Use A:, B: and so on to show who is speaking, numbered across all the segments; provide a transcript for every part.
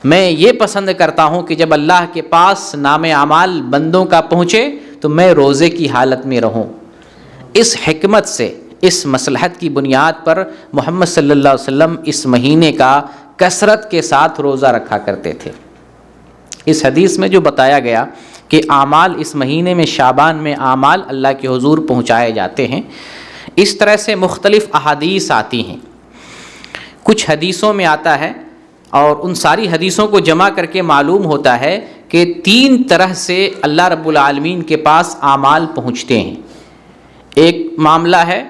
A: میں یہ پسند کرتا ہوں کہ جب اللہ کے پاس نام اعمال بندوں کا پہنچے تو میں روزے کی حالت میں رہوں۔ اس حکمت سے، اس مصلحت کی بنیاد پر محمد صلی اللہ علیہ وسلم اس مہینے کا کثرت کے ساتھ روزہ رکھا کرتے تھے۔ اس حدیث میں جو بتایا گیا کہ اعمال اس مہینے میں، شعبان میں اعمال اللہ کے حضور پہنچائے جاتے ہیں، اس طرح سے مختلف احادیث آتی ہیں۔ کچھ حدیثوں میں آتا ہے اور ان ساری حدیثوں کو جمع کر کے معلوم ہوتا ہے کہ 3 طرح سے اللہ رب العالمین کے پاس اعمال پہنچتے ہیں۔ ایک معاملہ ہے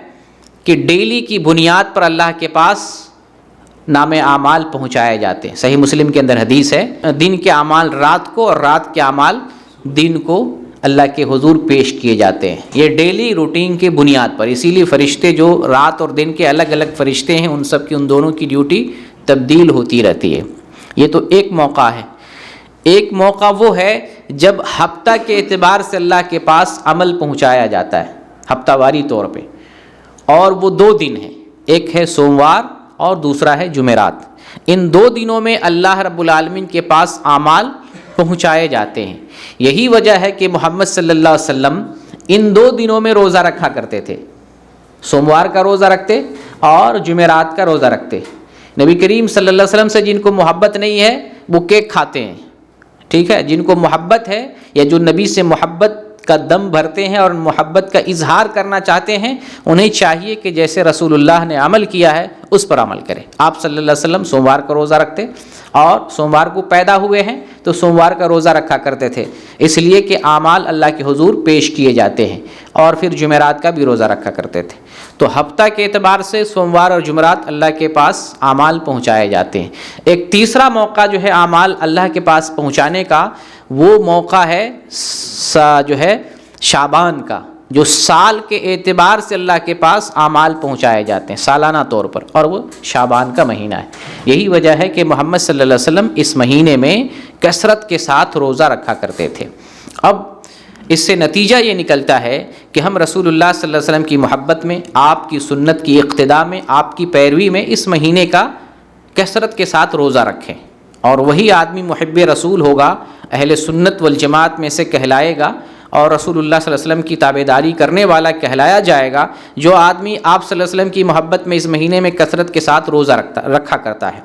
A: کہ ڈیلی کی بنیاد پر اللہ کے پاس نام اعمال پہنچائے جاتے ہیں۔ صحیح مسلم کے اندر حدیث ہے، دن کے اعمال رات کو اور رات کے اعمال دن کو اللہ کے حضور پیش کیے جاتے ہیں۔ یہ ڈیلی روٹین کے بنیاد پر، اسی لیے فرشتے جو رات اور دن کے الگ الگ فرشتے ہیں، ان سب کی، ان دونوں کی ڈیوٹی تبدیل ہوتی رہتی ہے۔ یہ تو ایک موقع ہے۔ ایک موقع وہ ہے جب ہفتہ کے اعتبار سے اللہ کے پاس عمل پہنچایا جاتا ہے، ہفتہ واری طور پہ، اور وہ 2 دن ہیں، ایک ہے سوموار اور دوسرا ہے جمعرات۔ ان 2 دنوں میں اللہ رب العالمین کے پاس اعمال پہنچائے جاتے ہیں۔ یہی وجہ ہے کہ محمد صلی اللہ علیہ وسلم ان 2 دنوں میں روزہ رکھا کرتے تھے، سوموار کا روزہ رکھتے اور جمعرات کا روزہ رکھتے۔ نبی کریم صلی اللہ علیہ وسلم سے جن کو محبت نہیں ہے وہ کیک کھاتے ہیں، ٹھیک ہے؟ جن کو محبت ہے یا جو نبی سے محبت کا دم بھرتے ہیں اور محبت کا اظہار کرنا چاہتے ہیں، انہیں چاہیے کہ جیسے رسول اللہ نے عمل کیا ہے اس پر عمل کریں۔ آپ صلی اللہ علیہ وسلم سوموار کا روزہ رکھتے اور سوموار کو پیدا ہوئے ہیں تو سوموار کا روزہ رکھا کرتے تھے، اس لیے کہ اعمال اللہ کے حضور پیش کیے جاتے ہیں، اور پھر جمعرات کا بھی روزہ رکھا کرتے تھے۔ تو ہفتہ کے اعتبار سے سوموار اور جمعرات اللہ کے پاس اعمال پہنچائے جاتے ہیں۔ ایک تیسرا موقع جو ہے اعمال اللہ کے پاس پہنچانے کا، وہ موقع ہے جو ہے شعبان کا، جو سال کے اعتبار سے اللہ کے پاس اعمال پہنچائے جاتے ہیں سالانہ طور پر، اور وہ شعبان کا مہینہ ہے۔ یہی وجہ ہے کہ محمد صلی اللہ علیہ وسلم اس مہینے میں کثرت کے ساتھ روزہ رکھا کرتے تھے۔ اب اس سے نتیجہ یہ نکلتا ہے کہ ہم رسول اللہ صلی اللہ علیہ وسلم کی محبت میں، آپ کی سنت کی اقتداء میں، آپ کی پیروی میں اس مہینے کا کثرت کے ساتھ روزہ رکھیں، اور وہی آدمی محب رسول ہوگا، اہل سنت والجماعت میں سے کہلائے گا، اور رسول اللہ صلی اللہ علیہ وسلم کی تابعداری کرنے والا کہلایا جائے گا، جو آدمی آپ صلی اللہ علیہ وسلم کی محبت میں اس مہینے میں کثرت کے ساتھ روزہ رکھا کرتا ہے۔